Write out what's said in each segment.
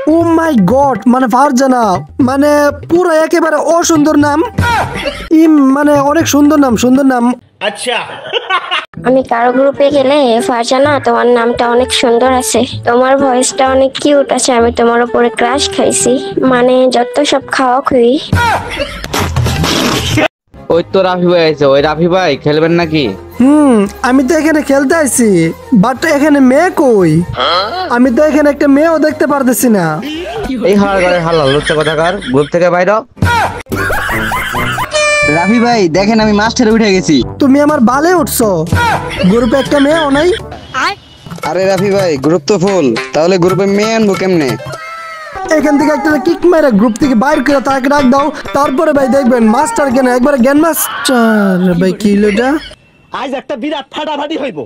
ও মাই god, মানে ফারজানা, মানে পুরো একেবারে অসুন্দর নাম। মানে অনেক সুন্দর নাম, সুন্দর নাম। আচ্ছা, আমি কারো গ্রুপে গেলে ফারজানা তোমার নামটা অনেক সুন্দর আছে, তোমার ভয়েসটা অনেক কিউট আছে, আমি তোমার উপরে ক্রাশ খাইছি, মানে যত সব খাওয়া খুই। ওই তো রাফি ভাই আছে, ওই রাফি ভাই খেলবেন নাকি? আমি তো এখানে খেলতে আইছি, বাট এখানে মেয়ে কই? আমি তো এখানে একটা মেয়েও দেখতে পারতেছি না। এই হালাল হচ্ছে কথাকার, গ্রুপ থেকে বাইরে। রাফি ভাই দেখেন আমি মাস্টারে উঠে গেছি। তুমি আমার বালে উঠছো, গ্রুপে একটা মেয়েও নাই। আরে রাফি ভাই গ্রুপ তো ফুল, তাহলে গ্রুপে মেয়ে আনবো কেমনে? এখান থেকে একটা কিক মেরে গ্রুপ থেকে বাইর করে তাকে ডাক দাও, তারপরে ভাই দেখবেন মাস্টার কেন একবারে জ্ঞান মাস্টার। ভাই কি হলো এটা? আজ একটা বিরাট ফাটাফাটি হইব।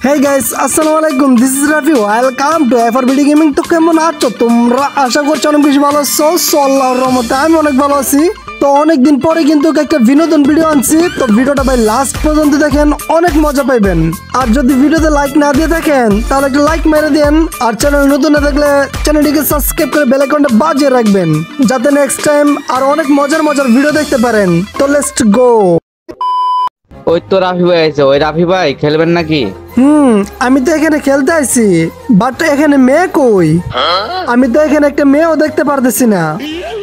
হেই গাইস, আসসালামু আলাইকুম, this is Rafi, welcome to FRBD gaming. তো কেমন আছো তোমরা? আশা করছি অনেক বেশি ভালো আছো। আল্লাহর রহমতে আমি অনেক ভালো আছি। তো অনেকদিন পরে কিন্তু একটা বিনোদন ভিডিও আনছি, তো ভিডিওটা ভাই লাস্ট পর্যন্ত দেখেন, অনেক মজা পাইবেন। আর যদি ভিডিওতে লাইক না দিয়ে থাকেন তাহলে একটা লাইক মেরে দেন, আর চ্যানেল নতুন না থাকলে চ্যানেলটিকে সাবস্ক্রাইব করে বেল আইকনটা বাজিয়ে রাখবেন, যাতে নেক্সট টাইম আর অনেক মজার মজার ভিডিও দেখতে পারেন। তো লেটস গো। ওই তো রাফি ভাই আছে, ওই রাফি ভাই খেলবেন নাকি? আমি তো এখানে খেলতে আইছি, বাট এখানে মেয়ে কই? আমি তো এখানে একটা মেয়েও দেখতে পারতেছি না।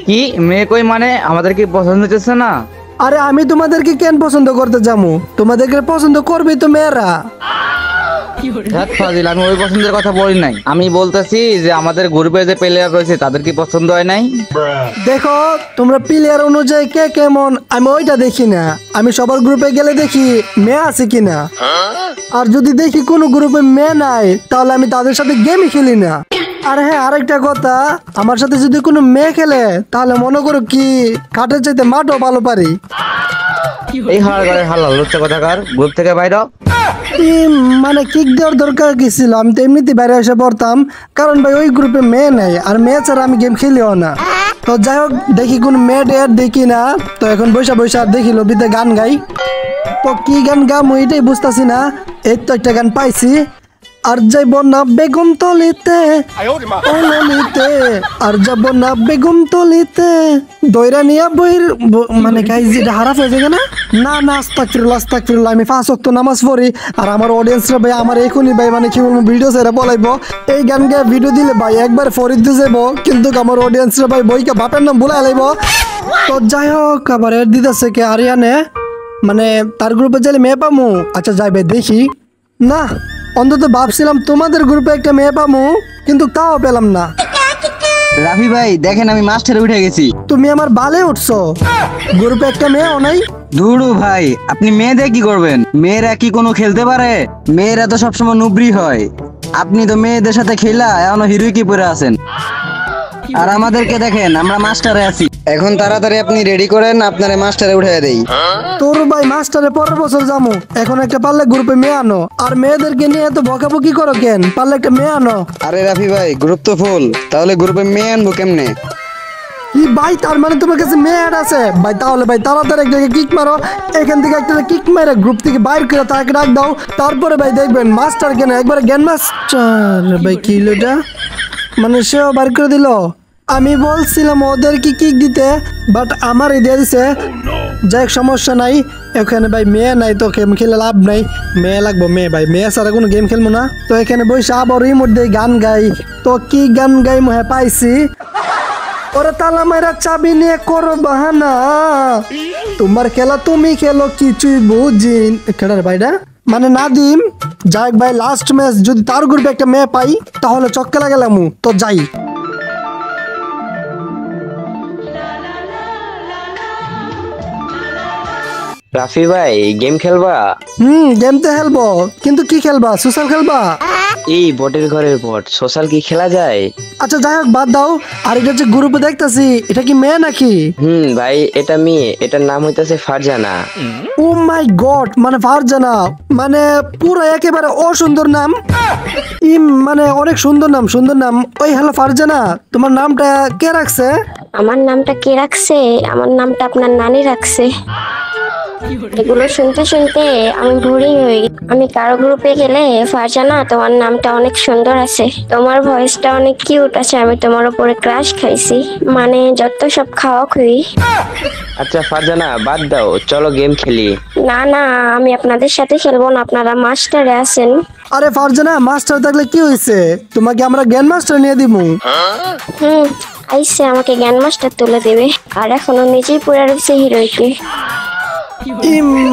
কি মেয়ে কই মানে? আমাদের কি পছন্দ হচ্ছে না? আরে আমি তোমাদেরকে কেন পছন্দ করতে যাবো? তোমাদেরকে পছন্দ করবে তো মেয়েরা। ফাজিল, আমি ওই পছন্দের কথা বলি নাই, আমি বলতেছি যে আমাদের গ্রুপে যে প্লেয়ার রয়েছে তাদের কি পছন্দ হয় নাই? দেখো তোমরা প্লেয়ার অনুযায়ী কে কেমন আমি ওইটা দেখি না, আমি সবার গ্রুপে গেলে দেখি মেয়ে আছে কিনা। আর যদি দেখি কোনো গ্রুপে মেয়ে নাই তাহলে আমি তাদের সাথে গেমই খেলি না। আর হ্যাঁ, আরেকটা কথা, আমার সাথে যদি কোনো মেয়ে খেলে তাহলে মনে করো কি কাঠের চাইতে মাঠও ভালো পারি। এই হালাল হচ্ছে কথাকার, গ্রুপ থেকে বাইরে। মানে কিক দেওয়ার দরকার কি ছিল? আমি তো এমনিতে বাইরে এসে পড়তাম, কারণ ভাই ওই গ্রুপে মেয়ে নেই, আর মেয়ে ছাড়া আমি গেম খেলিও না। তো যাই হোক, দেখি কোন মেয়ে টেয়ার দেখি না। তো এখন বৈশা বৈশা আর দেখি লবিতে গান গাই। তো কি গান গাম ওইটাই বুঝতেছি না। এই তো একটা গান পাইছি, আর যাইব না বেগুন তলিতে নিতে, আর যাব না বেগুন তলিতে দইরা নিয়া বইর, মানে গাইজ এটা হারাফ হয়ে যাবে না? না না, আস্তাগফিরুল্লাহ, আমি 5 ওয়াক্ত নামাজ পড়ি। আর আমার অডিয়েন্সরা ভাই আমার এখনই ভাই মানে কি বলবো ভিডিও ছেড়ে বলাইবো। এই গান গিয়ে ভিডিও দিলে ভাই একবার ফরিদ দিয়ে যাবো, কিন্তু আমার অডিয়েন্সরা ভাই বইকে বাপের নাম ভুলাই লাইব। তো যাই হোক, আবার এর দিতেছে কে আরিয়ানে, মানে তার গ্রুপে যাইলে মেয়ে পামু। আচ্ছা যাই ভাই দেখি। না, অন্তত ভাবছিলাম তোমাদের গ্রুপে একটা মেয়ে পামু, কিন্তু তাও পেলাম না। রাফি ভাই দেখেন আমি মাস্টারে উঠে গেছি। তুমি আমার বালে উঠছো, গ্রুপে একটা মেয়েও নাই। ধুরু ভাই, আপনি মেয়েদের কি করবেন? মেয়েরা কি কোনো খেলতে পারে? মেয়েরা তো সবসময় নুবরি হয়। আপনি তো মেয়েদের সাথে খেলা এখনো হিরোই কি পরে আছেন। আর আমাদেরকে দেখেন আমরা মাস্টারে আছি। এখন তাড়াতাড়ি আপনি রেডি করেন, আপনারে মাস্টারে উঠাই দেই। তোর ভাই মাস্টারে পরের বছর যামু, এখন একটা পারলে গ্রুপে মেয়ে আনো। আর মেয়েদেরকে নিয়ে এত বকাবকি করো কেন? পারলে একটা মেয়ে আনো। আরে রাফি ভাই গ্রুপ তো ফুল, তাহলে গ্রুপে মেয়ে আনবো কেমনে? কি ভাই, তার মানে তোমার কাছে মেয়ে অ্যাড আছে ভাই? তাহলে ভাই তাড়াতাড়ি একটা কিক মারো, এখান থেকে একটা কিক মেরে গ্রুপ থেকে বাইর করে তাকে ডাক দাও, তারপরে ভাই দেখবেন মাস্টার কেন একবারে জ্ঞান মাস্টার। ভাই কি হলো এটা? মানে সেও বাইর করে দিল। আমি বলছিলাম ওদেরকে কিক দিতে, বাট আমার দিয়ে দিছে। যাই হোক, সমস্যা নাই। এখানে ভাই মেয়ে নাই তো গেম খেলে লাভ নাই, মেয়ে লাগবো মেয়ে। ভাই মেয়ে ছাড়া কোনো গেম খেলবো না। তো এখানে বসে আবার ওই মধ্যে গান গাই। তো কি গান গাই মনে পাইছি, ওরে তালা মাইরা চাবি নিয়ে করো বাহানা, তোমার খেলা তুমি খেলো কিছুই বুঝি। খেলার ভাইটা মানে নাদিম। যাই ভাই লাস্ট ম্যাচ, যদি তার গ্রুপে একটা মেয়ে পাই তাহলে চক্কে গেলাম। তো যাই। রাফি ভাই গেম খেলবা? গেম তো খেলবো, কিন্তু কি খেলবা? সোশ্যাল খেলবা? এই বটের ঘরের বট, সোশ্যাল কি খেলা যায়? আচ্ছা যাই হোক, বাদ দাও। আর এটা যে গ্রুপে দেখতেছি, এটা কি মেয়ে নাকি? ভাই এটা মেয়ে, এটার নাম হইতাছে ফারজানা। ও মাই গড, মানে ফারজানা, মানে পুরো একেবারে অসুন্দর নাম। মানে অনেক সুন্দর নাম, সুন্দর নাম। ওই হ্যালো ফারজানা, তোমার নামটা কে রাখছে? আমার নামটা কে রাখছে? আমার নামটা আপনার নানি রাখছে। এগুলো শুনতে শুনতে আমি বোরিং হয়ে গেছি। আমি কারো গ্রুপে গেলে ফারজানা তোমার নামটা অনেক সুন্দর আছে, তোমার ভয়েসটা অনেক কিউট আছে, আমি তোমার উপরে ক্রাশ খাইছি, মানে যত সব খাওয়া খুই। আচ্ছা ফারজানা বাদ দাও, চলো গেম খেলি। না না, আমি আপনাদের সাথে খেলবো না, আপনারা মাস্টারে আছেন। আরে ফারজানা, মাস্টার থাকলে কি হয়েছে, তোমাকে আমরা জ্ঞান মাস্টার নিয়ে দিবো। আইসে আমাকে জ্ঞান মাস্টার তুলে দেবে, আর এখনো নিজেই পুরা রয়েছে হিরোইকে।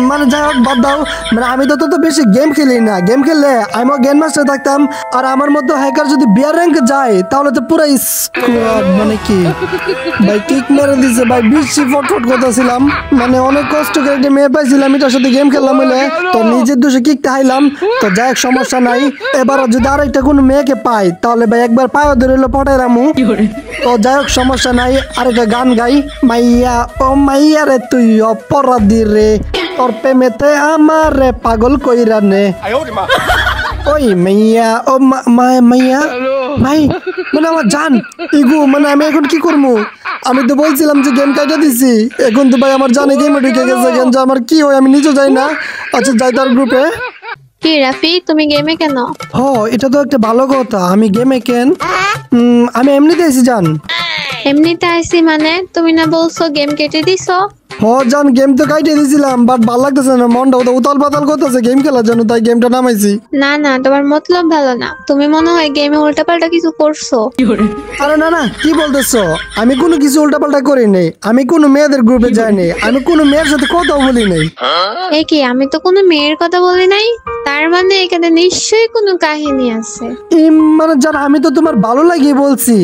মানে যাই হোক, বাদ দাও। মানে আমি তো তত বেশি গেম খেলি না, গেম খেললে আমিও জ্ঞান মাস্টার থাকতাম। আর আমার মতো হ্যাকার যদি বিয়ার র্যাঙ্কে যায় তাহলে তো পুরো স্কোয়াড, মানে কি ভাই কিক মেরে দিছে ভাই, বেশি ফটফট করতেছিলাম, মানে অনেক কষ্ট করে একটা মেয়ে পাইছিলাম, এটার সাথে গেম খেললাম বলে তো নিজের দোষে কিকতে হাইলাম। তো যাই হোক, সমস্যা নাই, এবার যদি আরেকটা কোনো মেয়েকে পাই তাহলে ভাই একবার পায়ে ধরে পটাই রামু। তো যাই হোক, সমস্যা নাই, আরেকটা গান গাই। মাইয়া ও মাইয়া রে তুই অপরাধী রে, তোর প্রেমেতে আমারে পাগল কইরা নে। ওই মাইয়া ও মাইয়া ভাই, মানে আমার জান ইগু, মানে আমি এখন কি করবো? আমি তো বলছিলাম যে গেম কাটা দিছি, এখন তো ভাই আমার জানে গেমে ঢুকে গেছে, গেম যে আমার কি হয় আমি নিজে যাই না। আচ্ছা যাই তার গ্রুপে। কি রাফি, তুমি গেমে কেন? ও এটা তো একটা ভালো কথা, আমি গেমে কেন? আমি এমনিতে এসে জান। এমনিতে আইসি মানে? তুমি না বলছো গেম কেটে দিছো? জান গেম তো কাটিয়ে দিয়েছিলাম, বাট ভালো লাগতেছে না, মনটা উতাল পাতাল করতেছে গেম খেলার জন্য, তাই গেমটা নামাইছি। না না, তোমার মতলব ভালো না, তুমি মনে হয় গেমে উল্টাপাল্টা কিছু করছো। আরে না না, কি বলতেছো? আমি কোনো কিছু উল্টাপাল্টা করি নাই, আমি কোনো মেয়েদের গ্রুপে যাইনি, আমি কোনো মেয়ের সাথে কথাও বলি নাই। এ কি, আমি তো কোনো মেয়ের কথা বলি নাই, তার মানে এখানে নিশ্চয়ই কোনো কাহিনী আছে। মানে জান, আমি তো তোমার ভালো লাগিয়ে বলছি।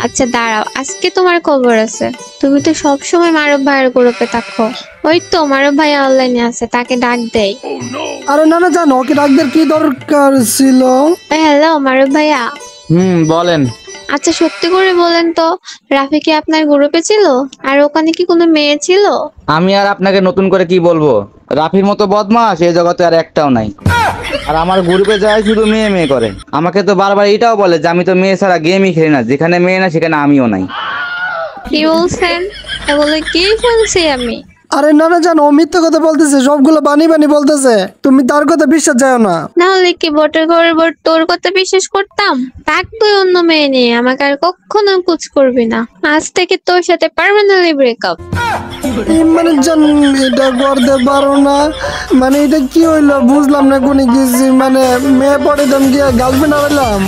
আচ্ছা দাঁড়াও, আজকে তোমার খবর আছে। তুমি তো সব সময় মারব ভাইয়ের গ্রুপে থাকো, ওই তো মারব ভাই অনলাইনে আছে, তাকে ডাক দেই। আরে না না জান, ওকে ডাকদের কি দরকার ছিল? হ্যালো মারব ভাইয়া। বলেন। আচ্ছা সত্যি করে বলেন তো, রাফি কি আপনার গ্রুপে ছিল? আর ওখানে কি কোনো মেয়ে ছিল? আমি আর আপনাকে নতুন করে কি বলবো, রাফির মতো বদমাস এই জগতে আর একটাও নাই। আর আমার গ্রুপে যায় শুধু মেয়ে মেয়ে করে, আমাকে তো বারবার এটাও বলে যে আমি তো মেয়ে ছাড়া গেমই খেলি না, যেখানে মেয়ে না সেখানে আমিও নাই। কি বলছেন? এগুলো কি শুনছি আমি? আরে না না জান, ও মিথ্যা কথা বলতেছে, সবগুলো বানি বানি বলতেছে, তুমি তার কথা বিশ্বাস যাও না। না হলে কি বটের ঘরে বট তোর কথা বিশ্বাস করতাম? তাক তুই অন্য মেয়ে নিয়ে আমাকে আর কখনো কুচ করবি না, আজ থেকে তোর সাথে পার্মানেন্টলি ব্রেকআপ। মানে জান, এটা করতে পারো না, মানে এটা কি হইলো বুঝলাম না কোনো কিছু, মানে মেয়ে পড়ে দাম গিয়ে গার্লফ্রেন্ড হারালাম।